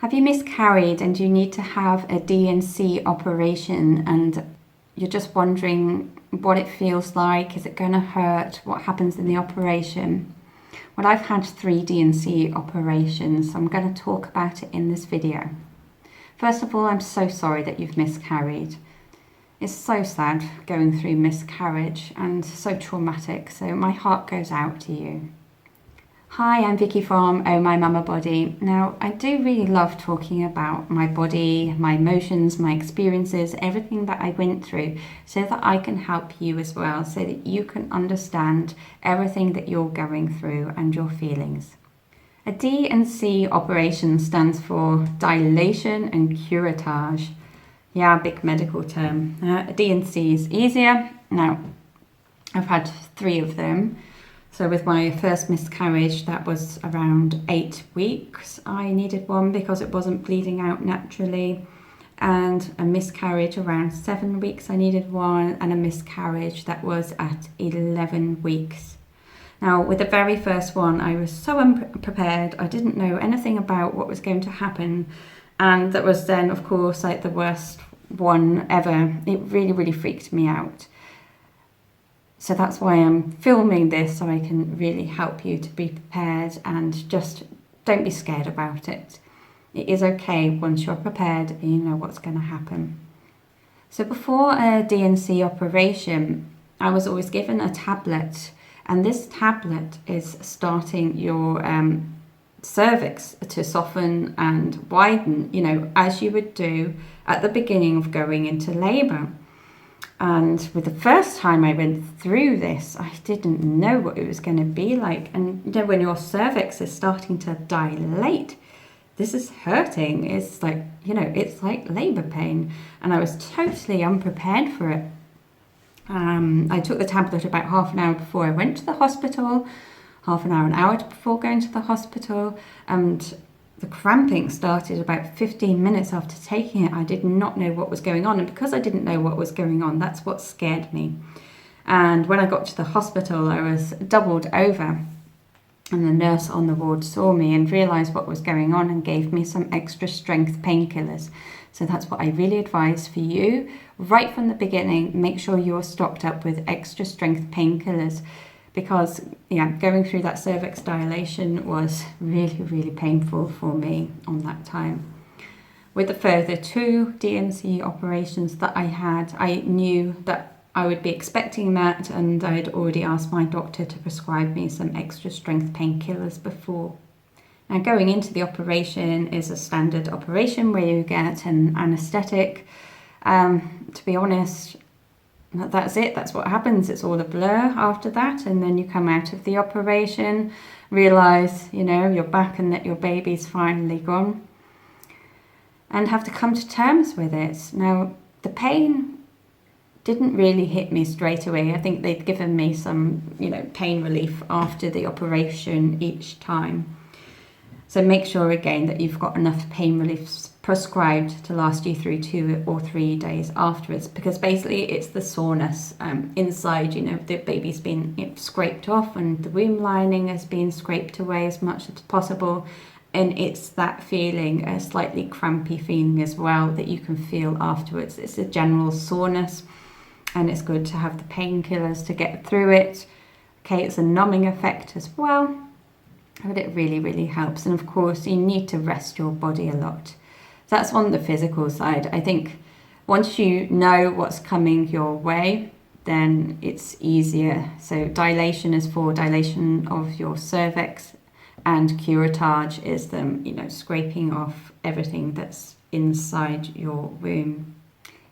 Have you miscarried and you need to have a D&C operation and you're just wondering what it feels like? Is it going to hurt? What happens in the operation? Well, I've had 3 D&C operations, so I'm going to talk about it in this video. First of all, I'm so sorry that you've miscarried. It's so sad going through miscarriage and so traumatic, so my heart goes out to you. Hi, I'm Vicki from Oh My Mama Body. Now, I do really love talking about my body, my emotions, my experiences, everything that I went through, so that I can help you as well, so that you can understand everything that you're going through and your feelings. A D&C operation stands for dilation and curettage. Yeah, big medical term. A D&C is easier. Now, I've had 3 of them. So with my first miscarriage, that was around 8 weeks. I needed one because it wasn't bleeding out naturally. And a miscarriage around 7 weeks, I needed one. And a miscarriage that was at 11 weeks. Now, with the very first one, I was so unprepared. I didn't know anything about what was going to happen. And that was then, of course, like the worst one ever. It really, really freaked me out. So that's why I'm filming this, so I can really help you to be prepared and just don't be scared about it. It is okay once you're prepared and you know what's going to happen. So before a D&C operation, I was always given a tablet, and this tablet is starting your cervix to soften and widen, you know, as you would do at the beginning of going into labour. And with the first time I went through this, I didn't know what it was going to be like. And you know, when your cervix is starting to dilate, this is hurting. It's like, you know, it's like labour pain. And I was totally unprepared for it. I took the tablet about half an hour before I went to the hospital, half an hour before going to the hospital. And the cramping started about 15 minutes after taking it. I did not know what was going on. And because I didn't know what was going on, that's what scared me. And when I got to the hospital, I was doubled over. And the nurse on the ward saw me and realised what was going on and gave me some extra strength painkillers. So that's what I really advise for you. Right from the beginning, make sure you're stocked up with extra strength painkillers. Because, yeah, going through that cervix dilation was really, really painful for me on that time. With the further 2 D&C operations that I had, I knew that I would be expecting that, and I had already asked my doctor to prescribe me some extra strength painkillers before. Now, going into the operation is a standard operation where you get an anaesthetic. To be honest, that's it, that's what happens. It's all a blur after that, and then you come out of the operation, realise, you know, you're back and that your baby's finally gone, and have to come to terms with it. Now, the pain didn't really hit me straight away. I think they'd given me some, you know, pain relief after the operation each time. So make sure again that you've got enough pain relief prescribed to last you through 2 or 3 days afterwards, because basically it's the soreness inside, you know, the baby's been scraped off and the womb lining has been scraped away as much as possible, and it's that feeling, a slightly crampy feeling as well, that you can feel afterwards. It's a general soreness, and it's good to have the painkillers to get through it. Okay, it's a numbing effect as well, but it really, really helps. And of course, you need to rest your body a lot. That's on the physical side. I think once you know what's coming your way, then it's easier. So dilation is for dilation of your cervix, and curettage is the, you know, scraping off everything that's inside your womb.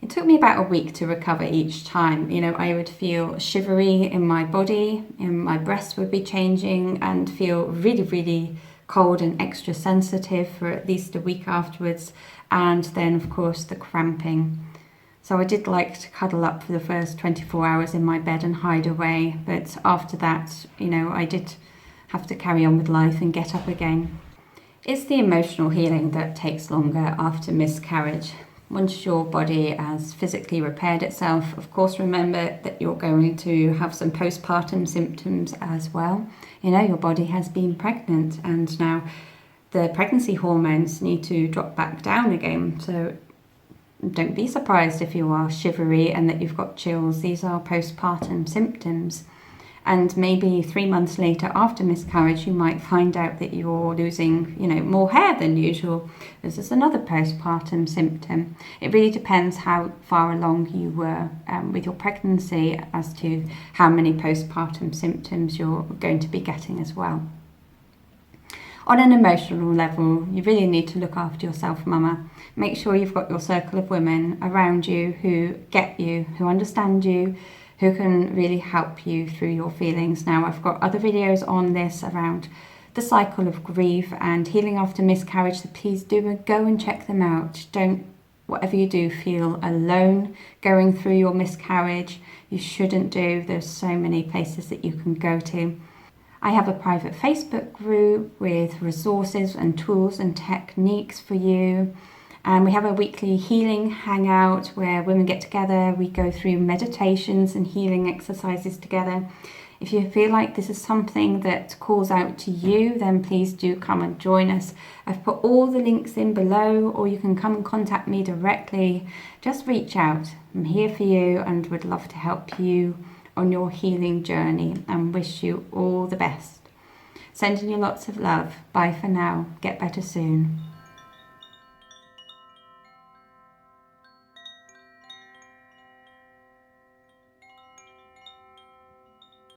It took me about a week to recover each time. You know, I would feel shivery in my body, and my breasts would be changing, and feel really, really cold and extra sensitive for at least a week afterwards. And then, of course, the cramping. So I did like to cuddle up for the first 24 hours in my bed and hide away. But after that, you know, I did have to carry on with life and get up again. It's the emotional healing that takes longer after miscarriage. Once your body has physically repaired itself, of course, remember that you're going to have some postpartum symptoms as well. You know, your body has been pregnant, and now the pregnancy hormones need to drop back down again. So don't be surprised if you are shivery and that you've got chills. These are postpartum symptoms. And maybe 3 months later after miscarriage, you might find out that you're losing, more hair than usual. This is another postpartum symptom. It really depends how far along you were with your pregnancy as to how many postpartum symptoms you're going to be getting as well. On an emotional level, you really need to look after yourself, mama. Make sure you've got your circle of women around you who get you, who understand you, who can really help you through your feelings. Now, I've got other videos on this around the cycle of grief and healing after miscarriage, so please do go and check them out. Don't, whatever you do, feel alone going through your miscarriage. You shouldn't do. There's so many places that you can go to. I have a private Facebook group with resources and tools and techniques for you. And we have a weekly healing hangout where women get together. We go through meditations and healing exercises together. If you feel like this is something that calls out to you, then please do come and join us. I've put all the links in below, or you can come and contact me directly. Just reach out. I'm here for you and would love to help you on your healing journey, and wish you all the best. Sending you lots of love. Bye for now. Get better soon.